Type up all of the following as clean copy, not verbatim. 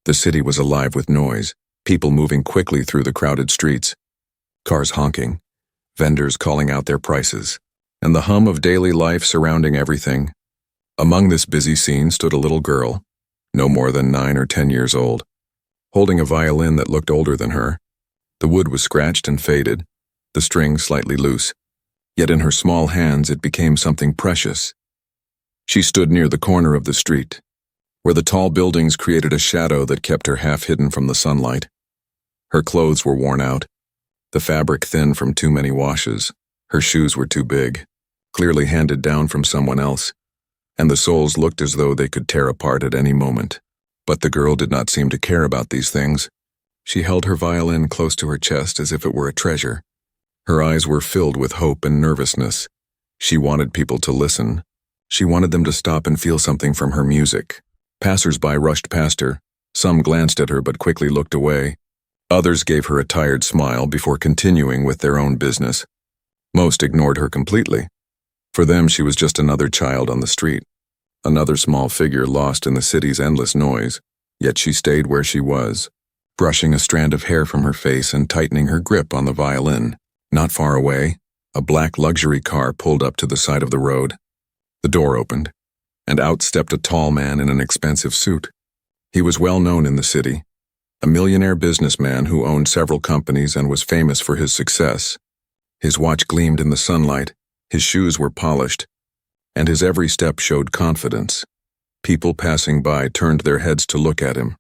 The city was alive with noise, people moving quickly through the crowded streets, cars honking, vendors calling out their prices, and the hum of daily life surrounding everything. Among this busy scene stood a little girl, no more than 9 or 10 years old, holding a violin that looked older than her. The wood was scratched and faded, the strings slightly loose, yet in her small hands it became something precious. She stood near the corner of the street, where the tall buildings created a shadow that kept her half hidden from the sunlight. Her clothes were worn out, the fabric thin from too many washes. Her shoes were too big, clearly handed down from someone else, and the soles looked as though they could tear apart at any moment. But the girl did not seem to care about these things. She held her violin close to her chest as if it were a treasure. Her eyes were filled with hope and nervousness. She wanted people to listen. She wanted them to stop and feel something from her music. Passers-by rushed past her. Some glanced at her but quickly looked away. Others gave her a tired smile before continuing with their own business. Most ignored her completely. For them, she was just another child on the street, another small figure lost in the city's endless noise. Yet she stayed where she was, brushing a strand of hair from her face and tightening her grip on the violin. Not far away, a black luxury car pulled up to the side of the road. The door opened, and out stepped a tall man in an expensive suit. He was well known in the city, a millionaire businessman who owned several companies and was famous for his success. His watch gleamed in the sunlight, his shoes were polished, and his every step showed confidence. People passing by turned their heads to look at him.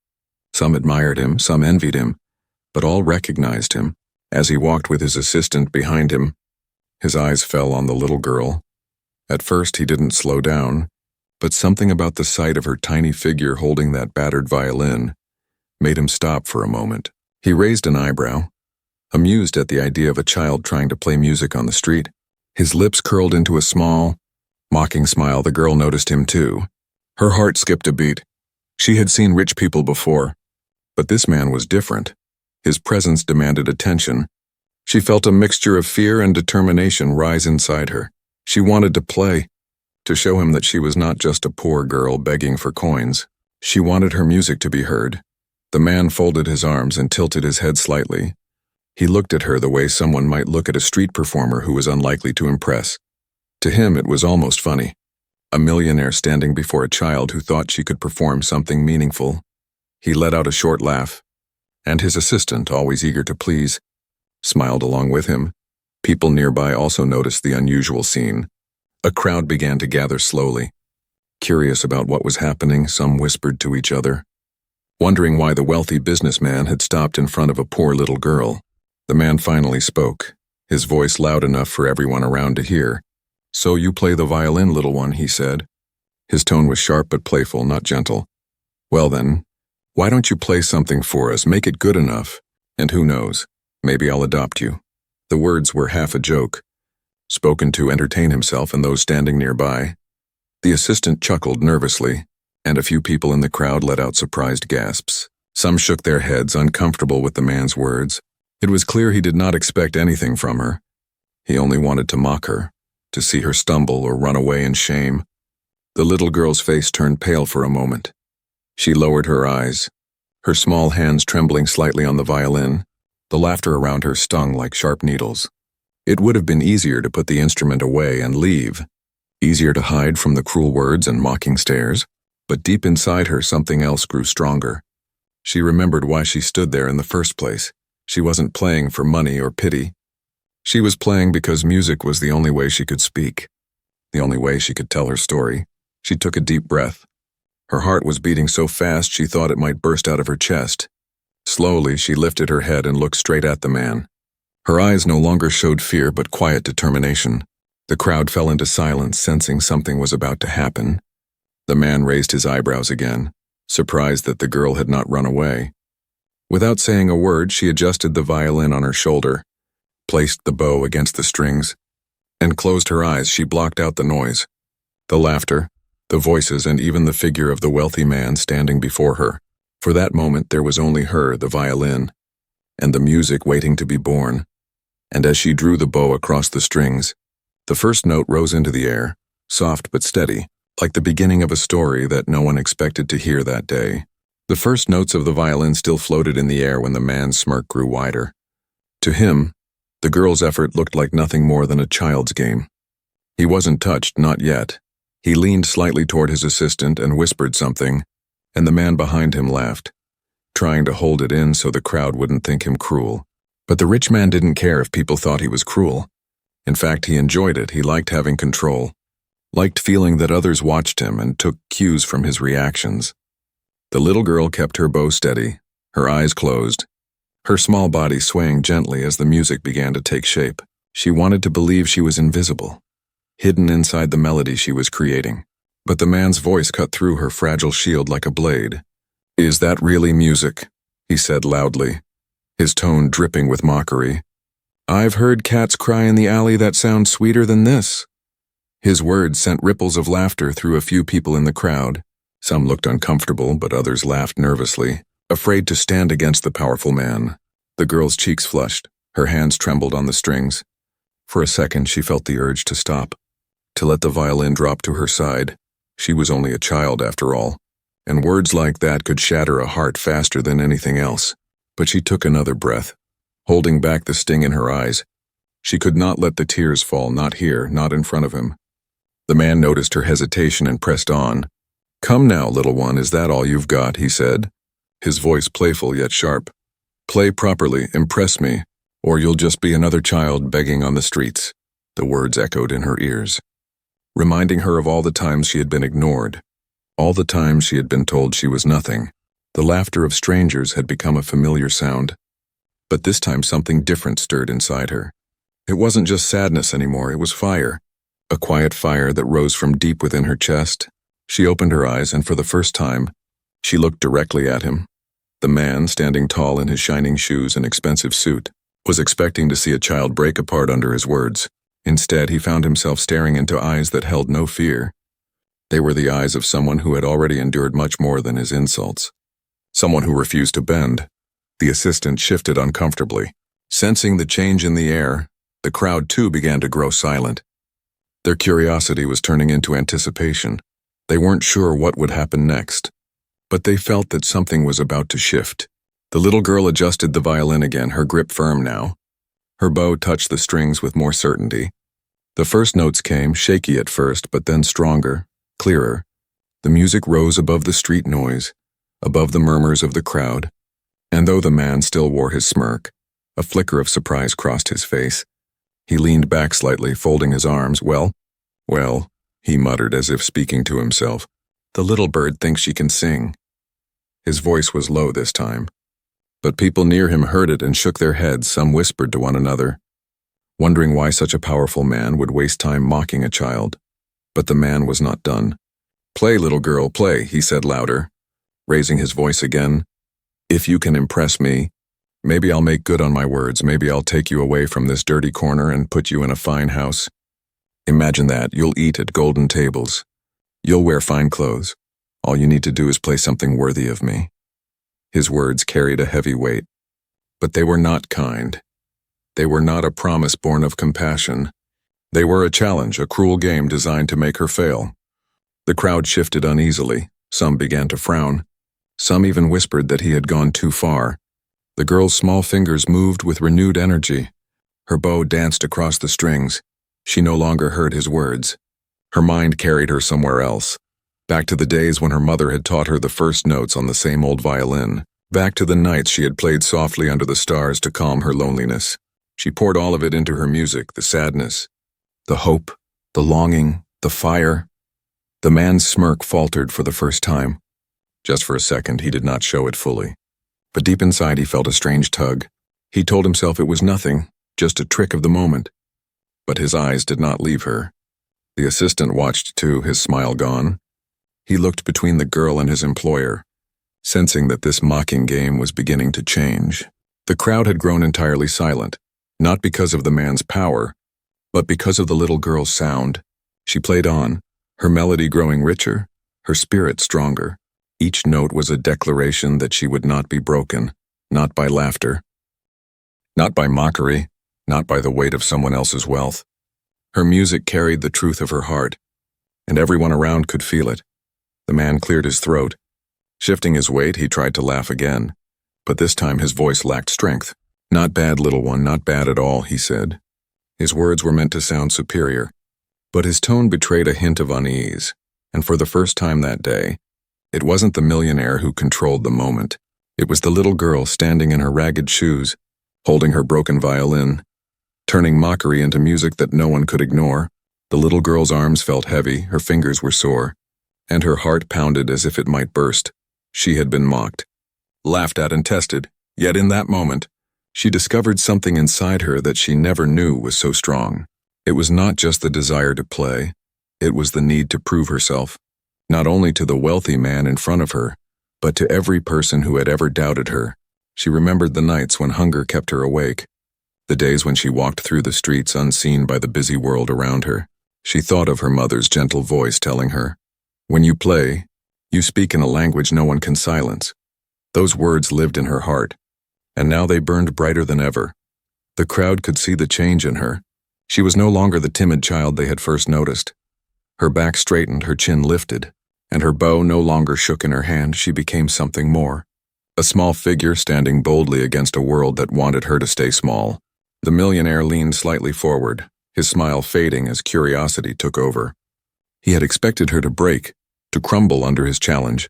Some admired him, some envied him, but all recognized him. As he walked with his assistant behind him, his eyes fell on the little girl. At first he didn't slow down, but something about the sight of her tiny figure holding that battered violin made him stop for a moment. He raised an eyebrow, amused at the idea of a child trying to play music on the street. His lips curled into a small, mocking smile. The girl noticed him too. Her heart skipped a beat. She had seen rich people before, but this man was different. His presence demanded attention. She felt a mixture of fear and determination rise inside her. She wanted to play, to show him that she was not just a poor girl begging for coins. She wanted her music to be heard. The man folded his arms and tilted his head slightly. He looked at her the way someone might look at a street performer who was unlikely to impress. To him, it was almost funny. A millionaire standing before a child who thought she could perform something meaningful. He let out a short laugh, and his assistant, always eager to please, smiled along with him. People nearby also noticed the unusual scene. A crowd began to gather slowly. Curious about what was happening, some whispered to each other, wondering why the wealthy businessman had stopped in front of a poor little girl. The man finally spoke, his voice loud enough for everyone around to hear. "So you play the violin, little one," he said. His tone was sharp but playful, not gentle. "Well then, why don't you play something for us, make it good enough, and who knows, maybe I'll adopt you." The words were half a joke, spoken to entertain himself and those standing nearby. The assistant chuckled nervously, and a few people in the crowd let out surprised gasps. Some shook their heads, uncomfortable with the man's words. It was clear he did not expect anything from her. He only wanted to mock her, to see her stumble or run away in shame. The little girl's face turned pale for a moment. She lowered her eyes, her small hands trembling slightly on the violin. The laughter around her stung like sharp needles. It would have been easier to put the instrument away and leave, easier to hide from the cruel words and mocking stares, but deep inside her something else grew stronger. She remembered why she stood there in the first place. She wasn't playing for money or pity. She was playing because music was the only way she could speak, the only way she could tell her story. She took a deep breath. Her heart was beating so fast she thought it might burst out of her chest. Slowly, she lifted her head and looked straight at the man. Her eyes no longer showed fear but quiet determination. The crowd fell into silence, sensing something was about to happen. The man raised his eyebrows again, surprised that the girl had not run away. Without saying a word, she adjusted the violin on her shoulder, placed the bow against the strings, and closed her eyes. She blocked out the noise, the laughter, the voices, and even the figure of the wealthy man standing before her. For that moment, there was only her, the violin, and the music waiting to be born. And as she drew the bow across the strings, the first note rose into the air, soft but steady, like the beginning of a story that no one expected to hear that day. The first notes of the violin still floated in the air when the man's smirk grew wider. To him, the girl's effort looked like nothing more than a child's game. He wasn't touched, not yet. He leaned slightly toward his assistant and whispered something, and the man behind him laughed, trying to hold it in so the crowd wouldn't think him cruel. But the rich man didn't care if people thought he was cruel. In fact, he enjoyed it. He liked having control, liked feeling that others watched him and took cues from his reactions. The little girl kept her bow steady, her eyes closed, her small body swaying gently as the music began to take shape. She wanted to believe she was invisible, hidden inside the melody she was creating. But the man's voice cut through her fragile shield like a blade. "Is that really music?" he said loudly, his tone dripping with mockery. "I've heard cats cry in the alley that sound sweeter than this." His words sent ripples of laughter through a few people in the crowd. Some looked uncomfortable, but others laughed nervously, afraid to stand against the powerful man. The girl's cheeks flushed, her hands trembled on the strings. For a second, she felt the urge to stop, to let the violin drop to her side. She was only a child, after all, and words like that could shatter a heart faster than anything else. But she took another breath, holding back the sting in her eyes. She could not let the tears fall, not here, not in front of him. The man noticed her hesitation and pressed on. "Come now, little one, is that all you've got?" he said, his voice playful yet sharp. "Play properly, impress me, or you'll just be another child begging on the streets." The words echoed in her ears, reminding her of all the times she had been ignored, all the times she had been told she was nothing. The laughter of strangers had become a familiar sound, but this time something different stirred inside her. It wasn't just sadness anymore, it was fire, a quiet fire that rose from deep within her chest. She opened her eyes, and for the first time, she looked directly at him. The man, standing tall in his shining shoes and expensive suit, was expecting to see a child break apart under his words. Instead, he found himself staring into eyes that held no fear. They were the eyes of someone who had already endured much more than his insults. Someone who refused to bend. The assistant shifted uncomfortably. Sensing the change in the air, the crowd too began to grow silent. Their curiosity was turning into anticipation. They weren't sure what would happen next, but they felt that something was about to shift. The little girl adjusted the violin again, her grip firm now. Her bow touched the strings with more certainty. The first notes came, shaky at first, but then stronger, clearer. The music rose above the street noise, above the murmurs of the crowd. And though the man still wore his smirk, a flicker of surprise crossed his face. He leaned back slightly, folding his arms. Well, he muttered as if speaking to himself. "The little bird thinks she can sing." His voice was low this time, but people near him heard it and shook their heads. Some whispered to one another, wondering why such a powerful man would waste time mocking a child. But the man was not done. "Play, little girl, play," he said louder, raising his voice again. "If you can impress me, maybe I'll make good on my words. Maybe I'll take you away from this dirty corner and put you in a fine house. Imagine that. You'll eat at golden tables. You'll wear fine clothes. All you need to do is play something worthy of me." His words carried a heavy weight, but they were not kind. They were not a promise born of compassion. They were a challenge, a cruel game designed to make her fail. The crowd shifted uneasily. Some began to frown. Some even whispered that he had gone too far. The girl's small fingers moved with renewed energy. Her bow danced across the strings. She no longer heard his words. Her mind carried her somewhere else. Back to the days when her mother had taught her the first notes on the same old violin. Back to the nights she had played softly under the stars to calm her loneliness. She poured all of it into her music, the sadness, the hope, the longing, the fire. The man's smirk faltered for the first time. Just for a second, he did not show it fully. But deep inside he felt a strange tug. He told himself it was nothing, just a trick of the moment. But his eyes did not leave her. The assistant watched too, his smile gone. He looked between the girl and his employer, sensing that this mocking game was beginning to change. The crowd had grown entirely silent, not because of the man's power, but because of the little girl's sound. She played on, her melody growing richer, her spirit stronger. Each note was a declaration that she would not be broken, not by laughter, not by mockery, not by the weight of someone else's wealth. Her music carried the truth of her heart, and everyone around could feel it. The man cleared his throat, Shifting his weight, he tried to laugh again, but this time his voice lacked strength. "Not bad, little one, not bad at all," he said. His words were meant to sound superior, but his tone betrayed a hint of unease, and for the first time that day, it wasn't the millionaire who controlled the moment. It was the little girl standing in her ragged shoes, holding her broken violin, turning mockery into music that no one could ignore. The little girl's arms felt heavy, her fingers were sore, and her heart pounded as if it might burst. She had been mocked, laughed at and tested, yet in that moment, she discovered something inside her that she never knew was so strong. It was not just the desire to play, it was the need to prove herself, not only to the wealthy man in front of her, but to every person who had ever doubted her. She remembered the nights when hunger kept her awake, the days when she walked through the streets unseen by the busy world around her. She thought of her mother's gentle voice telling her, "When you play, you speak in a language no one can silence." Those words lived in her heart, and now they burned brighter than ever. The crowd could see the change in her. She was no longer the timid child they had first noticed. Her back straightened, her chin lifted, and her bow no longer shook in her hand. She became something more. A small figure standing boldly against a world that wanted her to stay small. The millionaire leaned slightly forward, his smile fading as curiosity took over. He had expected her to break, to crumble under his challenge.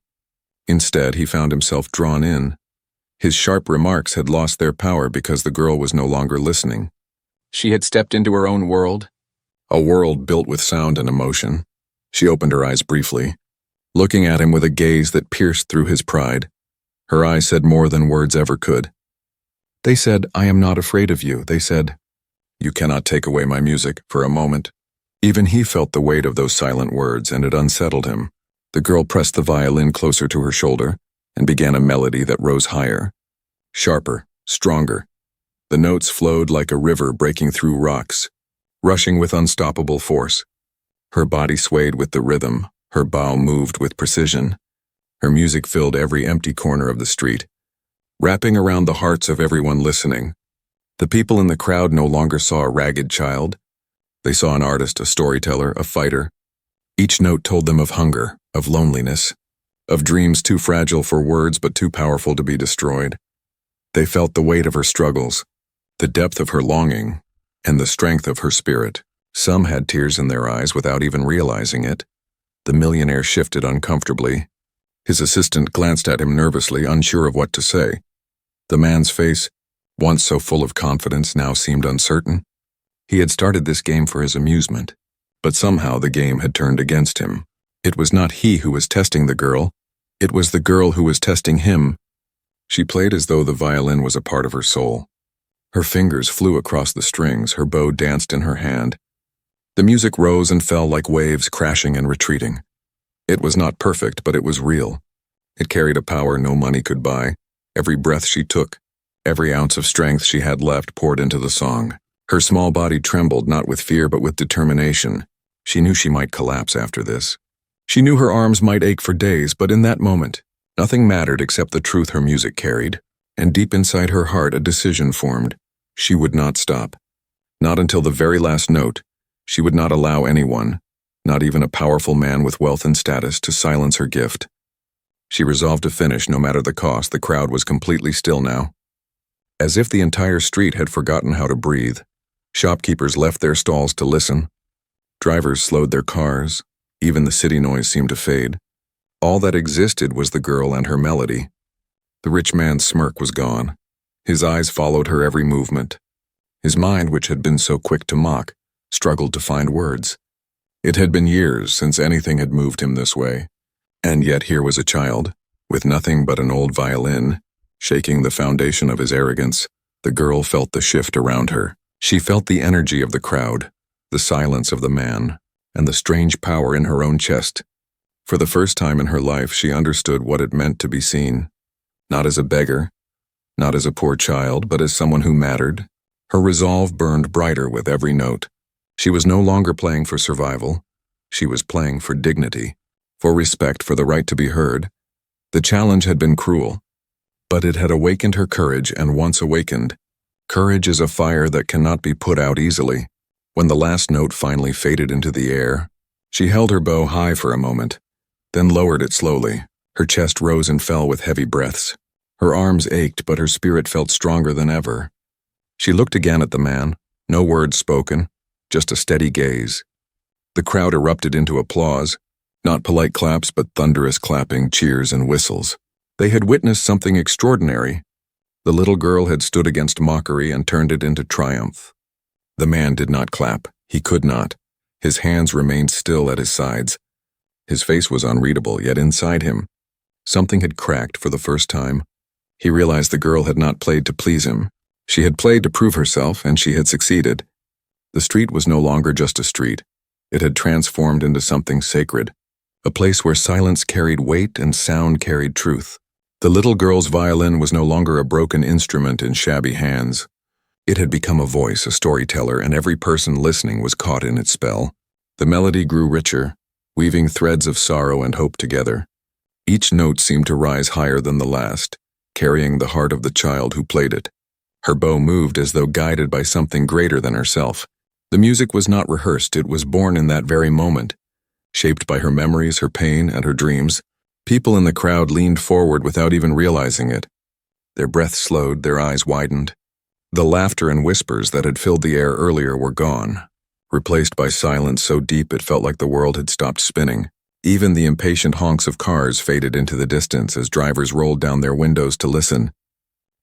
Instead, he found himself drawn in. His sharp remarks had lost their power because the girl was no longer listening. She had stepped into her own world, a world built with sound and emotion. She opened her eyes briefly, looking at him with a gaze that pierced through his pride. Her eyes said more than words ever could. They said, "I am not afraid of you." They said, "You cannot take away my music." For a moment, even he felt the weight of those silent words, and it unsettled him. The girl pressed the violin closer to her shoulder and began a melody that rose higher, sharper, stronger. The notes flowed like a river breaking through rocks, rushing with unstoppable force. Her body swayed with the rhythm, her bow moved with precision. Her music filled every empty corner of the street, wrapping around the hearts of everyone listening. The people in the crowd no longer saw a ragged child. They saw an artist, a storyteller, a fighter. Each note told them of hunger, of loneliness, of dreams too fragile for words but too powerful to be destroyed. They felt the weight of her struggles, the depth of her longing, and the strength of her spirit. Some had tears in their eyes without even realizing it. The millionaire shifted uncomfortably. His assistant glanced at him nervously, unsure of what to say. The man's face, once so full of confidence, now seemed uncertain. He had started this game for his amusement, but somehow the game had turned against him. It was not he who was testing the girl, it was the girl who was testing him. She played as though the violin was a part of her soul. Her fingers flew across the strings, her bow danced in her hand. The music rose and fell like waves, crashing and retreating. It was not perfect, but it was real. It carried a power no money could buy. Every breath she took, every ounce of strength she had left poured into the song. Her small body trembled, not with fear but with determination. She knew she might collapse after this. She knew her arms might ache for days, but in that moment, nothing mattered except the truth her music carried. And deep inside her heart, a decision formed. She would not stop. Not until the very last note. She would not allow anyone, not even a powerful man with wealth and status, to silence her gift. She resolved to finish no matter the cost. The crowd was completely still now, as if the entire street had forgotten how to breathe. Shopkeepers left their stalls to listen. Drivers slowed their cars. Even the city noise seemed to fade. All that existed was the girl and her melody. The rich man's smirk was gone. His eyes followed her every movement. His mind, which had been so quick to mock, struggled to find words. It had been years since anything had moved him this way. And yet here was a child, with nothing but an old violin, shaking the foundation of his arrogance. The girl felt the shift around her. She felt the energy of the crowd, the silence of the man, and the strange power in her own chest. For the first time in her life, she understood what it meant to be seen. Not as a beggar, not as a poor child, but as someone who mattered. Her resolve burned brighter with every note. She was no longer playing for survival. She was playing for dignity, for respect, for the right to be heard. The challenge had been cruel, but it had awakened her courage, and once awakened, courage is a fire that cannot be put out easily. When the last note finally faded into the air, she held her bow high for a moment, then lowered it slowly. Her chest rose and fell with heavy breaths. Her arms ached, but her spirit felt stronger than ever. She looked again at the man, no words spoken, just a steady gaze. The crowd erupted into applause, not polite claps but thunderous clapping, cheers, and whistles. They had witnessed something extraordinary. The little girl had stood against mockery and turned it into triumph. The man did not clap. He could not. His hands remained still at his sides. His face was unreadable, yet inside him, something had cracked for the first time. He realized the girl had not played to please him. She had played to prove herself, and she had succeeded. The street was no longer just a street. It had transformed into something sacred, a place where silence carried weight and sound carried truth. The little girl's violin was no longer a broken instrument in shabby hands. It had become a voice, a storyteller, and every person listening was caught in its spell. The melody grew richer, weaving threads of sorrow and hope together. Each note seemed to rise higher than the last, carrying the heart of the child who played it. Her bow moved as though guided by something greater than herself. The music was not rehearsed, it was born in that very moment. Shaped by her memories, her pain, and her dreams, people in the crowd leaned forward without even realizing it. Their breath slowed, their eyes widened. The laughter and whispers that had filled the air earlier were gone, replaced by silence so deep it felt like the world had stopped spinning. Even the impatient honks of cars faded into the distance as drivers rolled down their windows to listen.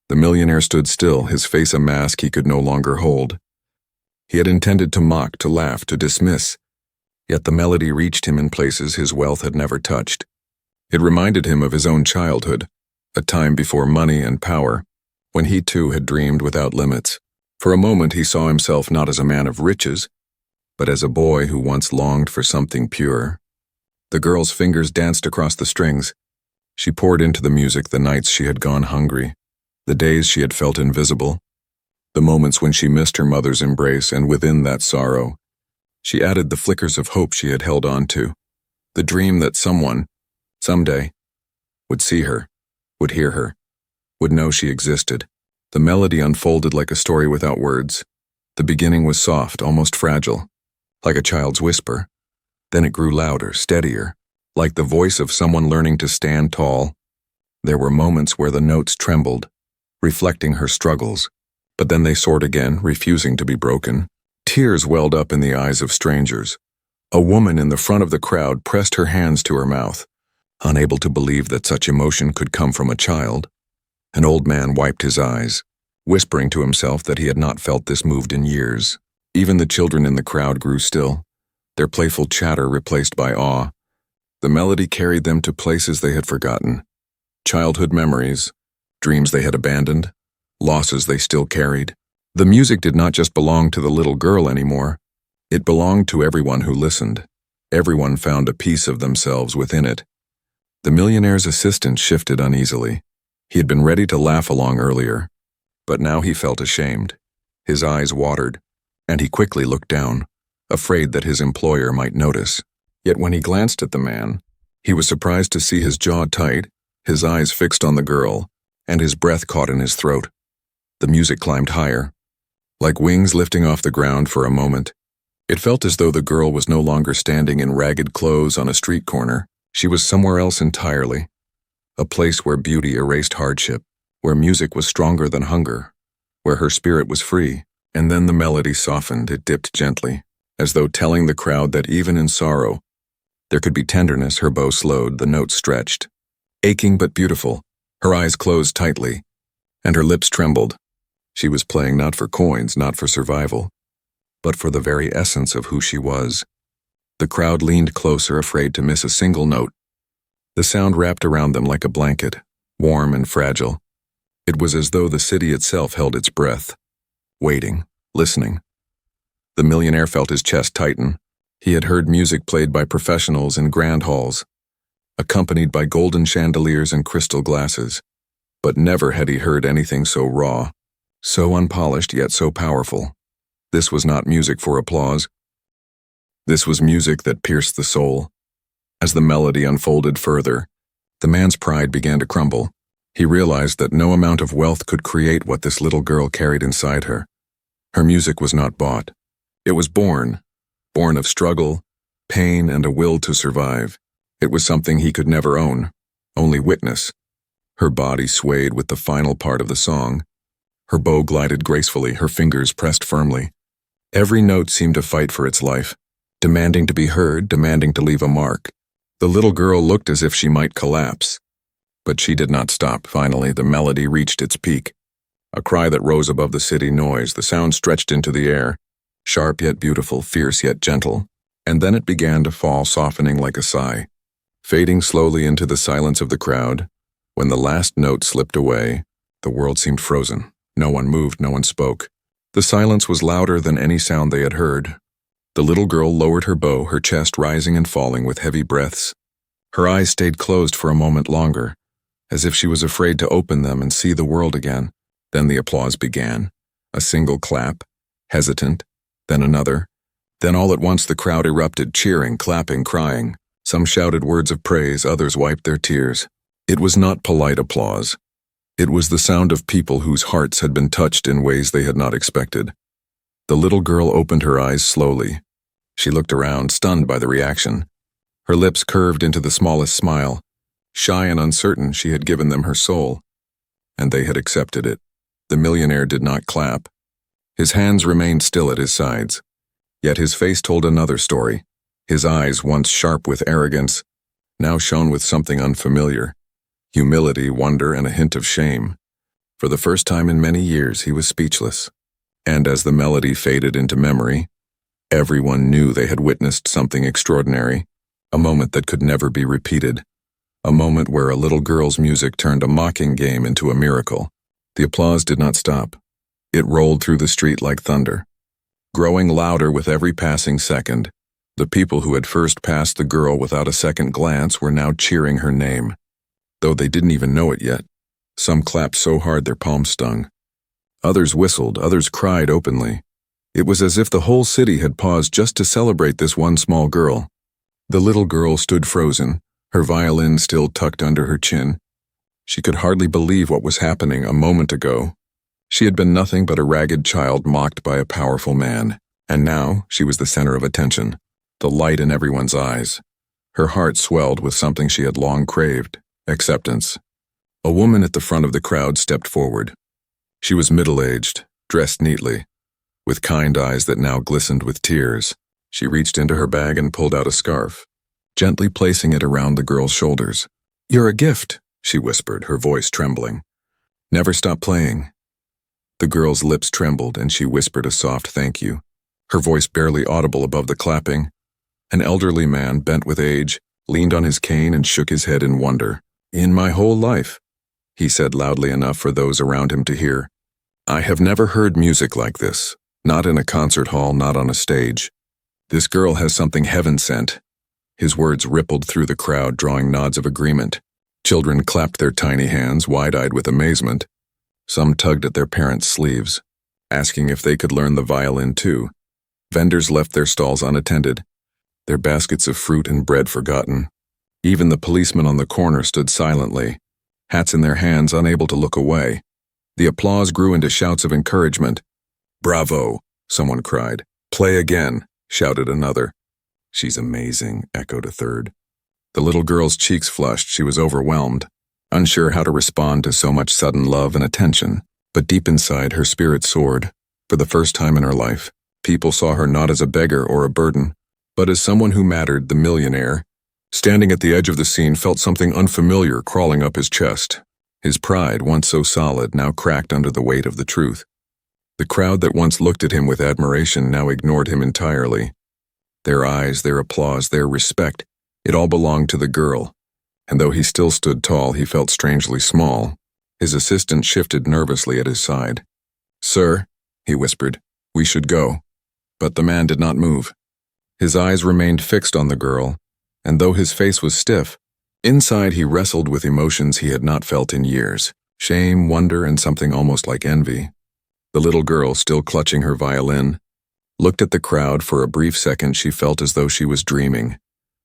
The millionaire stood still, his face a mask he could no longer hold. He had intended to mock, to laugh, to dismiss, yet the melody reached him in places his wealth had never touched. It reminded him of his own childhood, a time before money and power, when he too had dreamed without limits. For a moment he saw himself not as a man of riches, but as a boy who once longed for something pure. The girl's fingers danced across the strings. She poured into the music the nights she had gone hungry, the days she had felt invisible, the moments when she missed her mother's embrace, and within that sorrow, she added the flickers of hope she had held on to, the dream that someone, someday, would see her, would hear her, would know she existed. The melody unfolded like a story without words. The beginning was soft, almost fragile, like a child's whisper. Then it grew louder, steadier, like the voice of someone learning to stand tall. There were moments where the notes trembled, reflecting her struggles, but then they soared again, refusing to be broken. Tears welled up in the eyes of strangers. A woman in the front of the crowd pressed her hands to her mouth, unable to believe that such emotion could come from a child. An old man wiped his eyes, whispering to himself that he had not felt this moved in years. Even the children in the crowd grew still, their playful chatter replaced by awe. The melody carried them to places they had forgotten, childhood memories, dreams they had abandoned, losses they still carried. The music did not just belong to the little girl anymore. It belonged to everyone who listened. Everyone found a piece of themselves within it. The millionaire's assistant shifted uneasily. He had been ready to laugh along earlier, but now he felt ashamed. His eyes watered, and he quickly looked down, afraid that his employer might notice. Yet when he glanced at the man, he was surprised to see his jaw tight, his eyes fixed on the girl, and his breath caught in his throat. The music climbed higher, like wings lifting off the ground for a moment. It felt as though the girl was no longer standing in ragged clothes on a street corner. She was somewhere else entirely, a place where beauty erased hardship, where music was stronger than hunger, where her spirit was free. And then the melody softened, it dipped gently, as though telling the crowd that even in sorrow, there could be tenderness. Her bow slowed, the notes stretched, aching but beautiful. Her eyes closed tightly, and her lips trembled. She was playing not for coins, not for survival, but for the very essence of who she was. The crowd leaned closer, afraid to miss a single note. The sound wrapped around them like a blanket, warm and fragile. It was as though the city itself held its breath, waiting, listening. The millionaire felt his chest tighten. He had heard music played by professionals in grand halls, accompanied by golden chandeliers and crystal glasses, but never had he heard anything so raw, so unpolished yet so powerful. This was not music for applause. This was music that pierced the soul. As the melody unfolded further, the man's pride began to crumble. He realized that no amount of wealth could create what this little girl carried inside her. Her music was not bought. It was born of struggle, pain, and a will to survive. It was something he could never own, only witness. Her body swayed with the final part of the song. Her bow glided gracefully, her fingers pressed firmly. Every note seemed to fight for its life, demanding to be heard, demanding to leave a mark. The little girl looked as if she might collapse. But she did not stop. Finally, the melody reached its peak. A cry that rose above the city noise, the sound stretched into the air, sharp yet beautiful, fierce yet gentle, and then it began to fall, softening like a sigh, fading slowly into the silence of the crowd. When the last note slipped away, the world seemed frozen. No one moved, no one spoke. The silence was louder than any sound they had heard. The little girl lowered her bow, her chest rising and falling with heavy breaths. Her eyes stayed closed for a moment longer, as if she was afraid to open them and see the world again. Then the applause began. A single clap, hesitant, then another. Then all at once the crowd erupted, cheering, clapping, crying. Some shouted words of praise, others wiped their tears. It was not polite applause. It was the sound of people whose hearts had been touched in ways they had not expected. The little girl opened her eyes slowly. She looked around, stunned by the reaction. Her lips curved into the smallest smile. Shy and uncertain, she had given them her soul. And they had accepted it. The millionaire did not clap. His hands remained still at his sides. Yet his face told another story. His eyes, once sharp with arrogance, now shone with something unfamiliar. Humility, wonder, and a hint of shame. For the first time in many years, he was speechless. And as the melody faded into memory, everyone knew they had witnessed something extraordinary, a moment that could never be repeated, a moment where a little girl's music turned a mocking game into a miracle. The applause did not stop. It rolled through the street like thunder, growing louder with every passing second. The people who had first passed the girl without a second glance were now cheering her name, though they didn't even know it yet. Some clapped so hard their palms stung. Others whistled, others cried openly. It was as if the whole city had paused just to celebrate this one small girl. The little girl stood frozen, her violin still tucked under her chin. She could hardly believe what was happening a moment ago. She had been nothing but a ragged child mocked by a powerful man, and now she was the center of attention, the light in everyone's eyes. Her heart swelled with something she had long craved, acceptance. A woman at the front of the crowd stepped forward. She was middle-aged, dressed neatly, with kind eyes that now glistened with tears. She reached into her bag and pulled out a scarf, gently placing it around the girl's shoulders. "You're a gift," she whispered, her voice trembling. "Never stop playing." The girl's lips trembled and she whispered a soft thank you, her voice barely audible above the clapping. An elderly man, bent with age, leaned on his cane and shook his head in wonder. "In my whole life," he said loudly enough for those around him to hear, "I have never heard music like this, not in a concert hall, not on a stage. This girl has something heaven sent." His words rippled through the crowd, drawing nods of agreement. Children clapped their tiny hands, wide-eyed with amazement. Some tugged at their parents' sleeves, asking if they could learn the violin too. Vendors left their stalls unattended, their baskets of fruit and bread forgotten. Even the policemen on the corner stood silently, hats in their hands, unable to look away. The applause grew into shouts of encouragement. "Bravo!" someone cried. "Play again!" shouted another. "She's amazing," echoed a third. The little girl's cheeks flushed. She was overwhelmed, unsure how to respond to so much sudden love and attention. But deep inside, her spirit soared. For the first time in her life, people saw her not as a beggar or a burden, but as someone who mattered. The millionaire, standing at the edge of the scene, felt something unfamiliar crawling up his chest. His pride, once so solid, now cracked under the weight of the truth. The crowd that once looked at him with admiration now ignored him entirely. Their eyes, their applause, their respect, it all belonged to the girl. And though he still stood tall, he felt strangely small. His assistant shifted nervously at his side. "Sir," he whispered, "we should go." But the man did not move. His eyes remained fixed on the girl, and though his face was stiff, inside he wrestled with emotions he had not felt in years. Shame, wonder, and something almost like envy. The little girl, still clutching her violin, looked at the crowd. For a brief second she felt as though she was dreaming.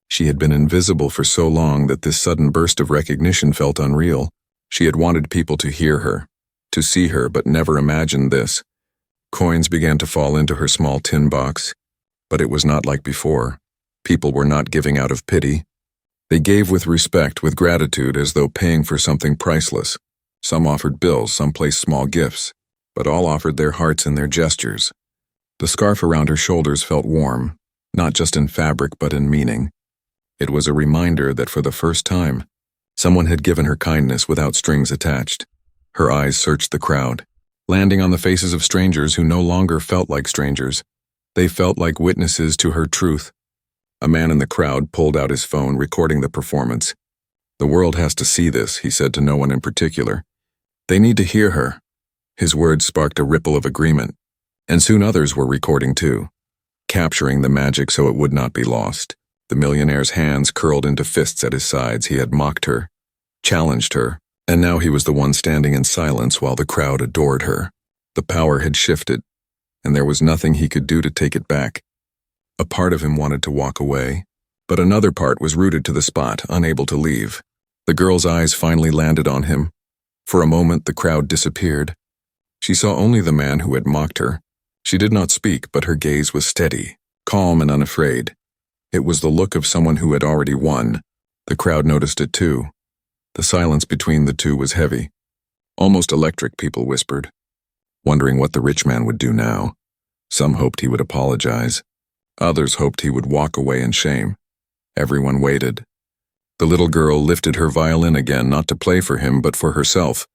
She had been invisible for so long that this sudden burst of recognition felt unreal. She had wanted people to hear her, to see her, but never imagined this. Coins began to fall into her small tin box, but it was not like before. People were not giving out of pity. They gave with respect, with gratitude, as though paying for something priceless. Some offered bills, some placed small gifts, but all offered their hearts in their gestures. The scarf around her shoulders felt warm, not just in fabric but in meaning. It was a reminder that for the first time, someone had given her kindness without strings attached. Her eyes searched the crowd, landing on the faces of strangers who no longer felt like strangers. They felt like witnesses to her truth. A man in the crowd pulled out his phone, recording the performance. "The world has to see this," he said to no one in particular. "They need to hear her." His words sparked a ripple of agreement, and soon others were recording too, capturing the magic so it would not be lost. The millionaire's hands curled into fists at his sides. He had mocked her, challenged her, and now he was the one standing in silence while the crowd adored her. The power had shifted, and there was nothing he could do to take it back. A part of him wanted to walk away, but another part was rooted to the spot, unable to leave. The girl's eyes finally landed on him. For a moment, the crowd disappeared. She saw only the man who had mocked her. She did not speak, but her gaze was steady, calm and unafraid. It was the look of someone who had already won. The crowd noticed it too. The silence between the two was heavy. Almost electric, people whispered, wondering what the rich man would do now. Some hoped he would apologize. Others hoped he would walk away in shame. Everyone waited. The little girl lifted her violin again, not to play for him, but for herself.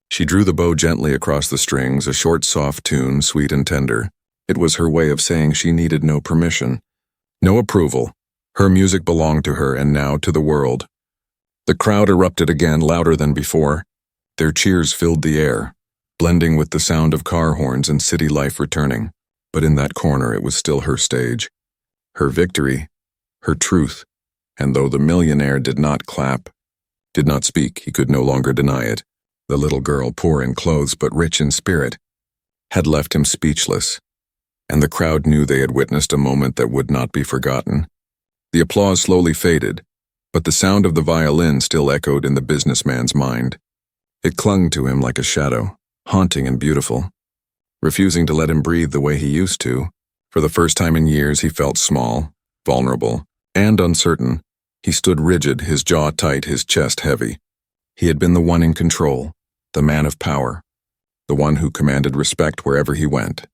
She drew the bow gently across the strings, a short, soft tune, sweet and tender. It was her way of saying she needed no permission, no approval. Her music belonged to her, and now to the world. The crowd erupted again, louder than before. Their cheers filled the air, blending with the sound of car horns and city life returning. But in that corner, it was still her stage. Her victory, her truth, and though the millionaire did not clap, did not speak, he could no longer deny it. The little girl, poor in clothes but rich in spirit, had left him speechless, and the crowd knew they had witnessed a moment that would not be forgotten. The applause slowly faded, but the sound of the violin still echoed in the businessman's mind. It clung to him like a shadow, haunting and beautiful, refusing to let him breathe the way he used to. For the first time in years, he felt small, vulnerable, and uncertain. He stood rigid, his jaw tight, his chest heavy. He had been the one in control, the man of power, the one who commanded respect wherever he went.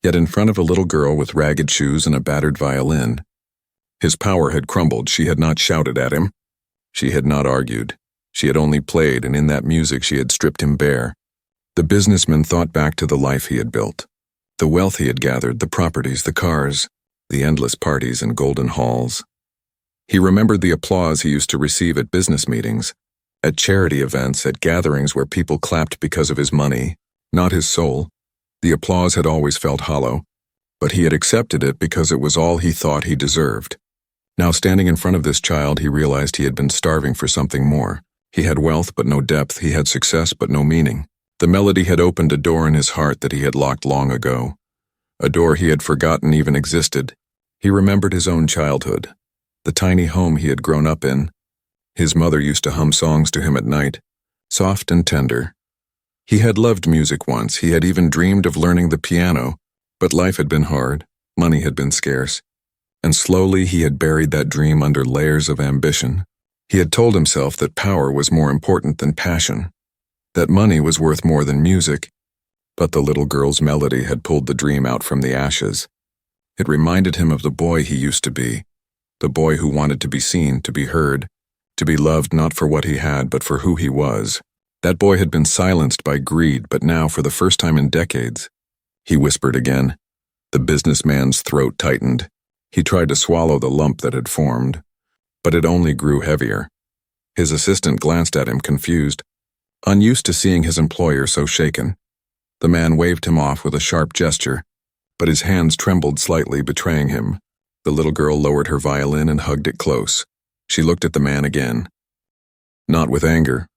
Yet in front of a little girl with ragged shoes and a battered violin, his power had crumbled. She had not shouted at him. She had not argued. She had only played, and in that music she had stripped him bare. The businessman thought back to the life he had built, the wealth he had gathered, the properties, the cars, the endless parties and golden halls. He remembered the applause he used to receive at business meetings, at charity events, at gatherings where people clapped because of his money, not his soul. The applause had always felt hollow, but he had accepted it because it was all he thought he deserved. Now, standing in front of this child, he realized he had been starving for something more. He had wealth but no depth, he had success but no meaning. The melody had opened a door in his heart that he had locked long ago, a door he had forgotten even existed. He remembered his own childhood, the tiny home he had grown up in. His mother used to hum songs to him at night, soft and tender. He had loved music once. He had even dreamed of learning the piano, but life had been hard, money had been scarce, and slowly he had buried that dream under layers of ambition. He had told himself that power was more important than passion, that money was worth more than music, but the little girl's melody had pulled the dream out from the ashes. It reminded him of the boy he used to be, the boy who wanted to be seen, to be heard, to be loved not for what he had but for who he was. That boy had been silenced by greed, but now, for the first time in decades, he whispered again. The businessman's throat tightened. He tried to swallow the lump that had formed, but it only grew heavier. His assistant glanced at him, confused, unused to seeing his employer so shaken. The man waved him off with a sharp gesture, but his hands trembled slightly, betraying him. The little girl lowered her violin and hugged it close. She looked at the man again. Not with anger,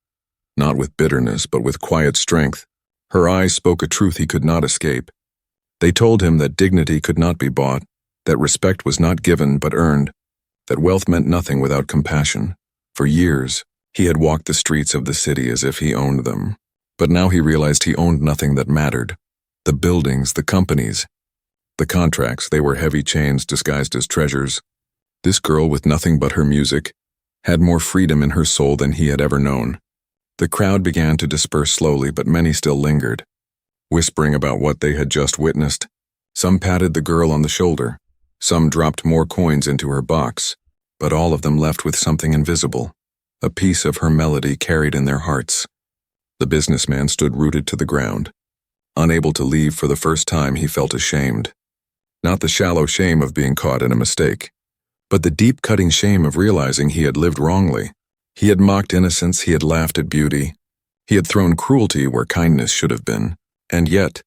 not with bitterness, but with quiet strength. Her eyes spoke a truth he could not escape. They told him that dignity could not be bought, that respect was not given but earned, that wealth meant nothing without compassion. For years, he had walked the streets of the city as if he owned them. But now he realized he owned nothing that mattered. The buildings, the companies, the contracts, they were heavy chains disguised as treasures. This girl, with nothing but her music, had more freedom in her soul than he had ever known. The crowd began to disperse slowly, but many still lingered, whispering about what they had just witnessed. Some patted the girl on the shoulder, some dropped more coins into her box, but all of them left with something invisible, a piece of her melody carried in their hearts. The businessman stood rooted to the ground. Unable to leave for the first time, he felt ashamed. Not the shallow shame of being caught in a mistake, but the deep-cutting shame of realizing he had lived wrongly. He had mocked innocence, he had laughed at beauty, he had thrown cruelty where kindness should have been. And yet,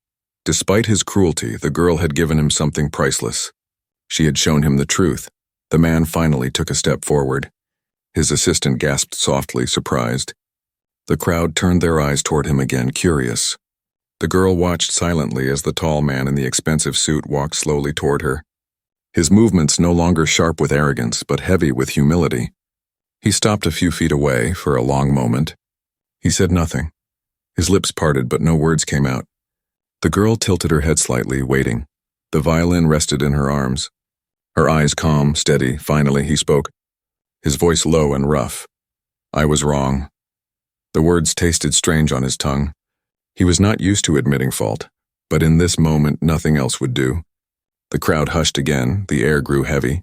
despite his cruelty, the girl had given him something priceless. She had shown him the truth. The man finally took a step forward. His assistant gasped softly, surprised. The crowd turned their eyes toward him again, curious. The girl watched silently as the tall man in the expensive suit walked slowly toward her. His movements no longer sharp with arrogance, but heavy with humility. He stopped a few feet away for a long moment. He said nothing. His lips parted, but no words came out. The girl tilted her head slightly, waiting. The violin rested in her arms. Her eyes calm, steady. Finally, he spoke, his voice low and rough. "I was wrong." The words tasted strange on his tongue. He was not used to admitting fault, but in this moment nothing else would do. The crowd hushed again, the air grew heavy.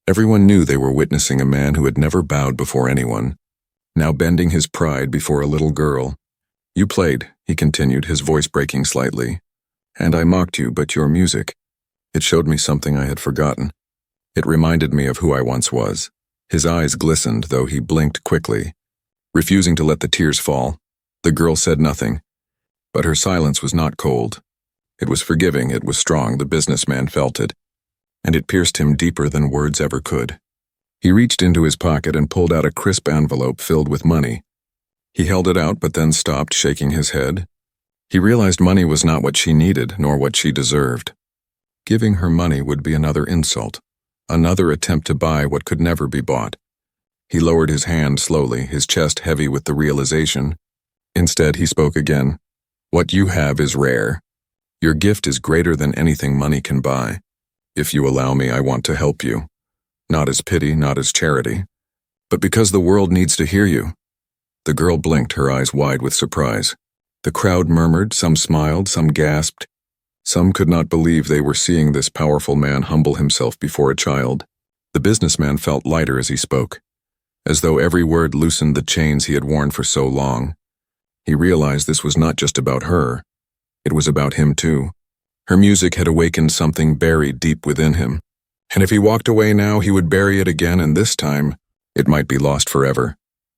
Everyone knew they were witnessing a man who had never bowed before anyone, now bending his pride before a little girl. "You played," he continued, his voice breaking slightly, "and I mocked you, but your music, it showed me something I had forgotten. It reminded me of who I once was." His eyes glistened, though he blinked quickly, refusing to let the tears fall. The girl said nothing, but her silence was not cold. It was forgiving, it was strong. The businessman felt it, and it pierced him deeper than words ever could. He reached into his pocket and pulled out a crisp envelope filled with money. He held it out, but then stopped, shaking his head. He realized money was not what she needed, nor what she deserved. Giving her money would be another insult, another attempt to buy what could never be bought. He lowered his hand slowly, his chest heavy with the realization. Instead, he spoke again. "What you have is rare. Your gift is greater than anything money can buy. If you allow me, I want to help you. Not as pity, not as charity, but because the world needs to hear you." The girl blinked, her eyes wide with surprise. The crowd murmured, some smiled, some gasped. Some could not believe they were seeing this powerful man humble himself before a child. The businessman felt lighter as he spoke, as though every word loosened the chains he had worn for so long. He realized this was not just about her. It was about him too. Her music had awakened something buried deep within him. And if he walked away now, he would bury it again, and this time, it might be lost forever.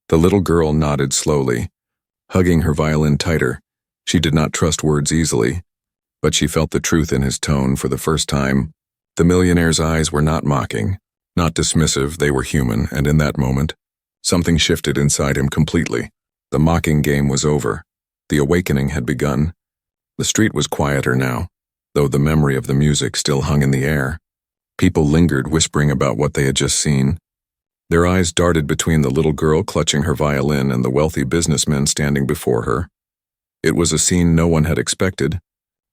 The little girl nodded slowly, hugging her violin tighter. She did not trust words easily, but she felt the truth in his tone for the first time. The millionaire's eyes were not mocking, not dismissive, they were human, and in that moment, something shifted inside him completely. The mocking game was over. The awakening had begun. The street was quieter now, though the memory of the music still hung in the air. People lingered, whispering about what they had just seen. Their eyes darted between the little girl clutching her violin and the wealthy businessman standing before her. It was a scene no one had expected,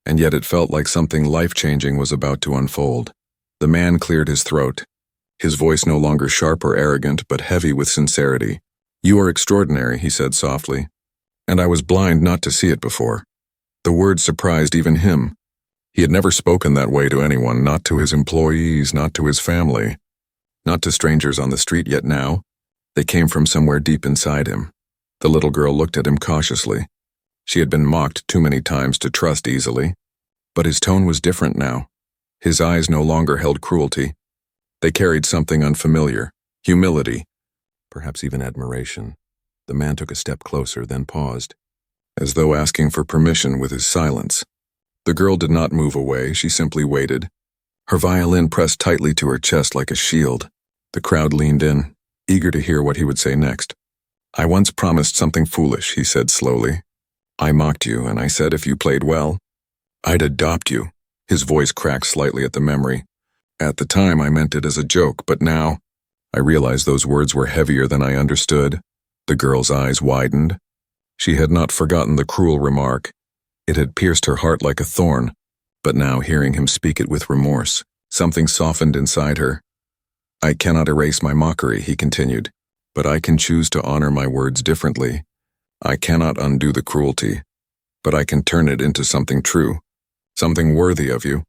and yet it felt like something life-changing was about to unfold. The man cleared his throat, his voice no longer sharp or arrogant, but heavy with sincerity. "You are extraordinary," he said softly, "and I was blind not to see it before." The words surprised even him. He had never spoken that way to anyone, not to his employees, not to his family, not to strangers on the street, yet now, they came from somewhere deep inside him. The little girl looked at him cautiously. She had been mocked too many times to trust easily, but his tone was different now. His eyes no longer held cruelty. They carried something unfamiliar, humility, perhaps even admiration. The man took a step closer, then paused, as though asking for permission with his silence. The girl did not move away, she simply waited, her violin pressed tightly to her chest like a shield. The crowd leaned in, eager to hear what he would say next. "I once promised something foolish," he said slowly. "I mocked you, and I said if you played well, I'd adopt you." His voice cracked slightly at the memory. "At the time, I meant it as a joke, but now, I realized those words were heavier than I understood." The girl's eyes widened. She had not forgotten the cruel remark. It had pierced her heart like a thorn, but now hearing him speak it with remorse, something softened inside her. "I cannot erase my mockery," he continued. But I can choose to honor my words differently. I cannot undo the cruelty, but I can turn it into something true, something worthy of you."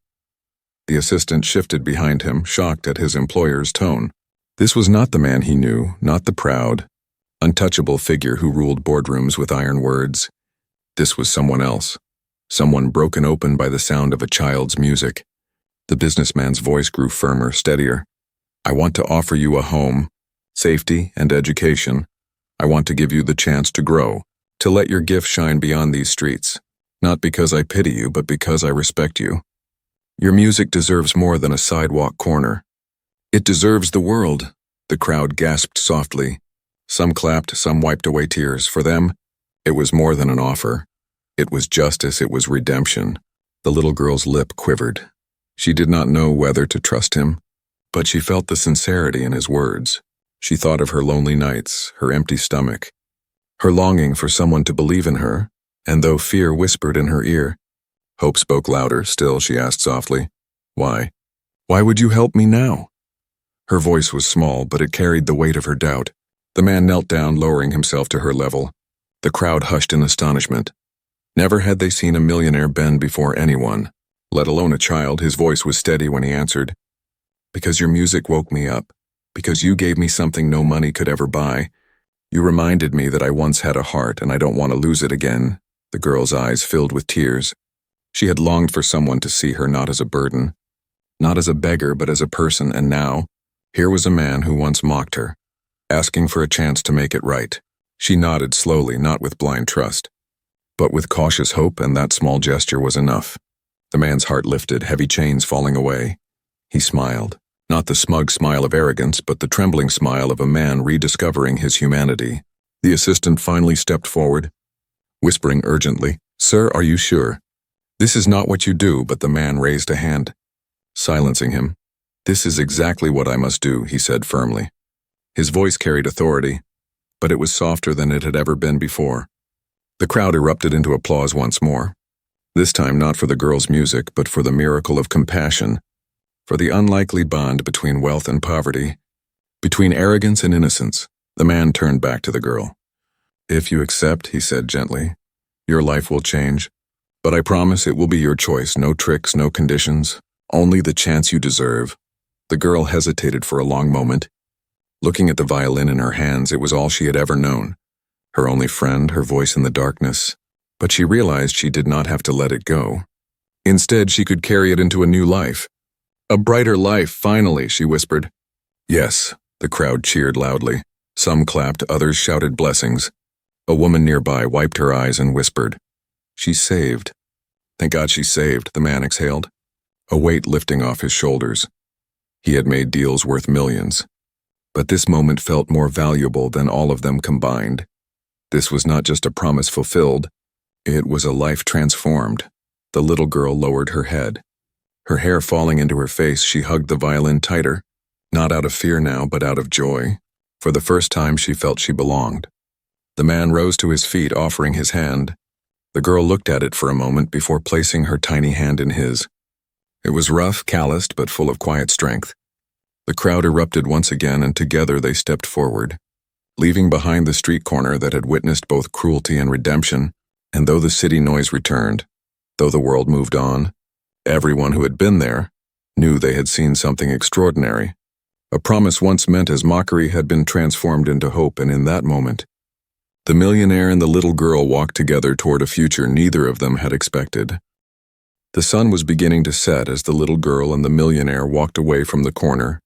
The assistant shifted behind him, shocked at his employer's tone. This was not the man he knew, not the proud, untouchable figure who ruled boardrooms with iron words. This was someone else, someone broken open by the sound of a child's music. The businessman's voice grew firmer, steadier. "I want to offer you a home, safety, and education. I want to give you the chance to grow, to let your gift shine beyond these streets. Not because I pity you, but because I respect you. Your music deserves more than a sidewalk corner. It deserves the world." The crowd gasped softly. Some clapped, some wiped away tears. For them, it was more than an offer. It was justice, it was redemption. The little girl's lip quivered. She did not know whether to trust him, but she felt the sincerity in his words. She thought of her lonely nights, her empty stomach, her longing for someone to believe in her, and though fear whispered in her ear, hope spoke louder. Still, she asked softly, "Why? Why would you help me now?" Her voice was small, but it carried the weight of her doubt. The man knelt down, lowering himself to her level. The crowd hushed in astonishment. Never had they seen a millionaire bend before anyone, let alone a child. His voice was steady when he answered, "Because your music woke me up. Because you gave me something no money could ever buy. You reminded me that I once had a heart and I don't want to lose it again." The girl's eyes filled with tears. She had longed for someone to see her not as a burden, not as a beggar, but as a person, and now, here was a man who once mocked her, asking for a chance to make it right. She nodded slowly, not with blind trust, but with cautious hope, and that small gesture was enough. The man's heart lifted, heavy chains falling away. He smiled. Not the smug smile of arrogance, but the trembling smile of a man rediscovering his humanity. The assistant finally stepped forward, whispering urgently, "Sir, are you sure? This is not what you do," but the man raised a hand, silencing him. "This is exactly what I must do," he said firmly. His voice carried authority, but it was softer than it had ever been before. The crowd erupted into applause once more. This time not for the girl's music, but for the miracle of compassion, for the unlikely bond between wealth and poverty, between arrogance and innocence. The man turned back to the girl. "If you accept," he said gently, "your life will change. But I promise it will be your choice, no tricks, no conditions, only the chance you deserve." The girl hesitated for a long moment. Looking at the violin in her hands, it was all she had ever known, her only friend, her voice in the darkness. But she realized she did not have to let it go. Instead, she could carry it into a new life. "A brighter life, finally," she whispered. "Yes," the crowd cheered loudly. Some clapped, others shouted blessings. A woman nearby wiped her eyes and whispered, "She's saved." "Thank God she's saved," the man exhaled, a weight lifting off his shoulders. He had made deals worth millions, but this moment felt more valuable than all of them combined. This was not just a promise fulfilled, it was a life transformed. The little girl lowered her head. Her hair falling into her face, she hugged the violin tighter, not out of fear now, but out of joy. For the first time, she felt she belonged. The man rose to his feet, offering his hand. The girl looked at it for a moment before placing her tiny hand in his. It was rough, calloused, but full of quiet strength. The crowd erupted once again, and together they stepped forward, leaving behind the street corner that had witnessed both cruelty and redemption. And though the city noise returned, though the world moved on, everyone who had been there knew they had seen something extraordinary. A promise once meant as mockery had been transformed into hope, and in that moment, the millionaire and the little girl walked together toward a future neither of them had expected. The sun was beginning to set as the little girl and the millionaire walked away from the corner.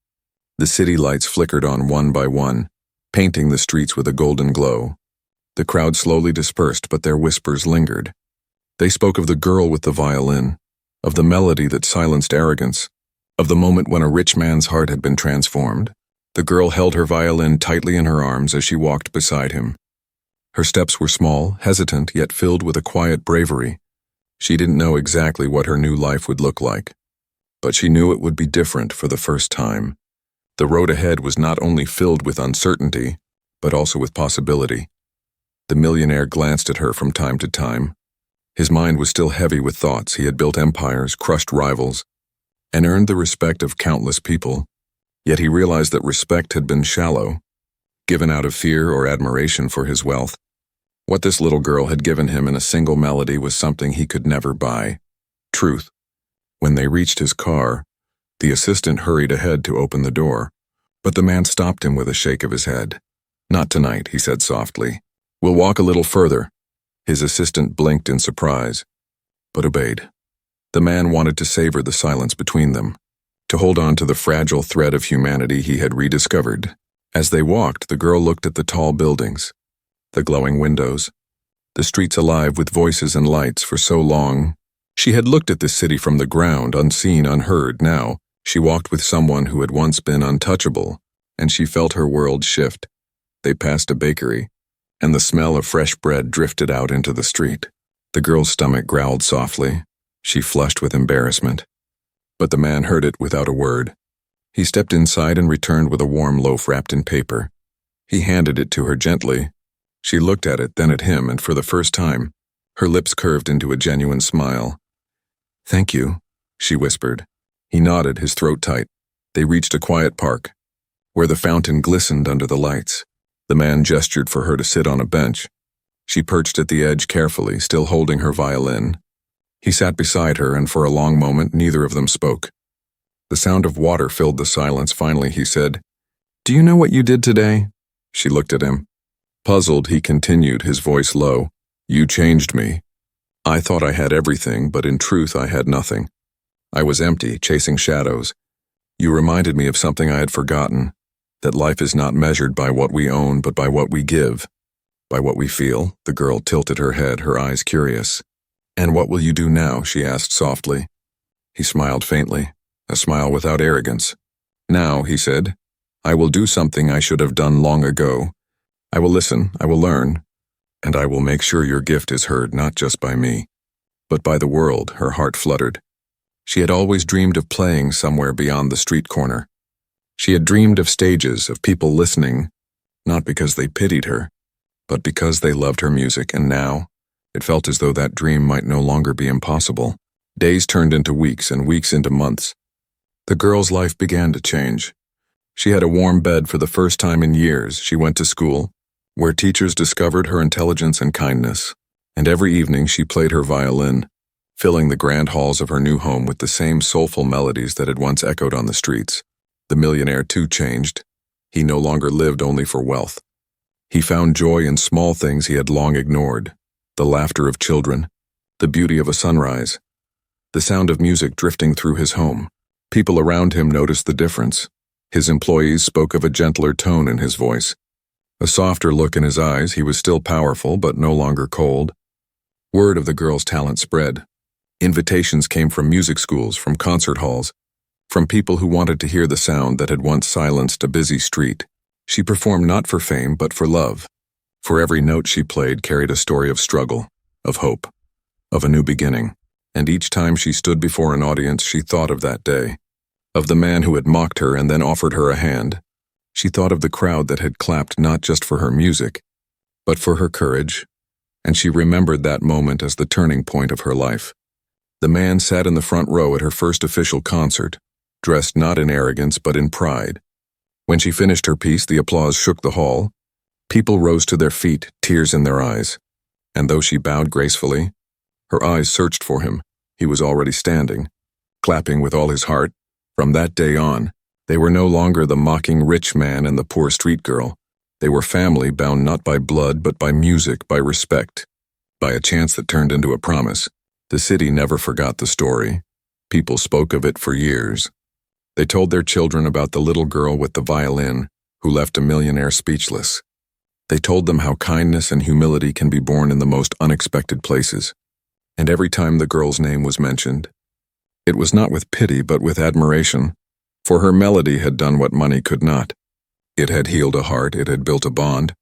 The city lights flickered on one by one, painting the streets with a golden glow. The crowd slowly dispersed, but their whispers lingered. They spoke of the girl with the violin, of the melody that silenced arrogance, of the moment when a rich man's heart had been transformed. The girl held her violin tightly in her arms as she walked beside him. Her steps were small, hesitant, yet filled with a quiet bravery. She didn't know exactly what her new life would look like, but she knew it would be different for the first time. The road ahead was not only filled with uncertainty, but also with possibility. The millionaire glanced at her from time to time. His mind was still heavy with thoughts. He had built empires, crushed rivals, and earned the respect of countless people. Yet he realized that respect had been shallow. given out of fear or admiration for his wealth. What this little girl had given him in a single melody was something he could never buy: truth. When they reached his car, the assistant hurried ahead to open the door, but the man stopped him with a shake of his head. "Not tonight," he said softly. "We'll walk a little further." His assistant blinked in surprise, but obeyed. The man wanted to savor the silence between them, to hold on to the fragile thread of humanity he had rediscovered. As they walked, the girl looked at the tall buildings, the glowing windows, the streets alive with voices and lights. For so long, she had looked at this city from the ground, unseen, unheard. Now, she walked with someone who had once been untouchable, and she felt her world shift. They passed a bakery, and the smell of fresh bread drifted out into the street. The girl's stomach growled softly. She flushed with embarrassment. But the man heard it without a word. He stepped inside and returned with a warm loaf wrapped in paper. He handed it to her gently. She looked at it, then at him, and for the first time, her lips curved into a genuine smile. "Thank you," she whispered. He nodded, his throat tight. They reached a quiet park, where the fountain glistened under the lights. The man gestured for her to sit on a bench. She perched at the edge carefully, still holding her violin. He sat beside her, and for a long moment neither of them spoke. The sound of water filled the silence. Finally he said, "Do you know what you did today?" She looked at him. Puzzled, he continued, his voice low. "You changed me. I thought I had everything, but in truth I had nothing. I was empty, chasing shadows. You reminded me of something I had forgotten, that life is not measured by what we own, but by what we give, by what we feel." The girl tilted her head, her eyes curious. "And what will you do now?" she asked softly. He smiled faintly, a smile without arrogance. "Now," he said, "I will do something I should have done long ago. I will listen, I will learn, and I will make sure your gift is heard not just by me, but by the world." Her heart fluttered. She had always dreamed of playing somewhere beyond the street corner. She had dreamed of stages, of people listening, not because they pitied her, but because they loved her music, and now it felt as though that dream might no longer be impossible. Days turned into weeks, and weeks into months. The girl's life began to change. She had a warm bed for the first time in years. She went to school, where teachers discovered her intelligence and kindness, and every evening she played her violin, filling the grand halls of her new home with the same soulful melodies that had once echoed on the streets. The millionaire too changed. He no longer lived only for wealth. He found joy in small things he had long ignored: the laughter of children, the beauty of a sunrise, the sound of music drifting through his home. People around him noticed the difference. His employees spoke of a gentler tone in his voice, a softer look in his eyes. He was still powerful, but no longer cold. Word of the girl's talent spread. Invitations came from music schools, from concert halls, from people who wanted to hear the sound that had once silenced a busy street. She performed not for fame, but for love. For every note she played carried a story of struggle, of hope, of a new beginning. And each time she stood before an audience, she thought of that day, of the man who had mocked her and then offered her a hand. She thought of the crowd that had clapped not just for her music, but for her courage, and she remembered that moment as the turning point of her life. The man sat in the front row at her first official concert, dressed not in arrogance but in pride. When she finished her piece, the applause shook the hall. People rose to their feet, tears in their eyes. And though she bowed gracefully, her eyes searched for him. He was already standing, clapping with all his heart. From that day on, they were no longer the mocking rich man and the poor street girl. They were family, bound not by blood but by music, by respect, by a chance that turned into a promise. The city never forgot the story. People spoke of it for years. They told their children about the little girl with the violin who left a millionaire speechless. They told them how kindness and humility can be born in the most unexpected places. And every time the girl's name was mentioned, it was not with pity but with admiration, for her melody had done what money could not. It had healed a heart, it had built a bond,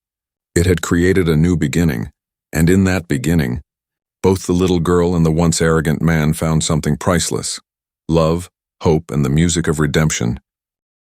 it had created a new beginning, and in that beginning, both the little girl and the once arrogant man found something priceless: love, hope, and the music of redemption.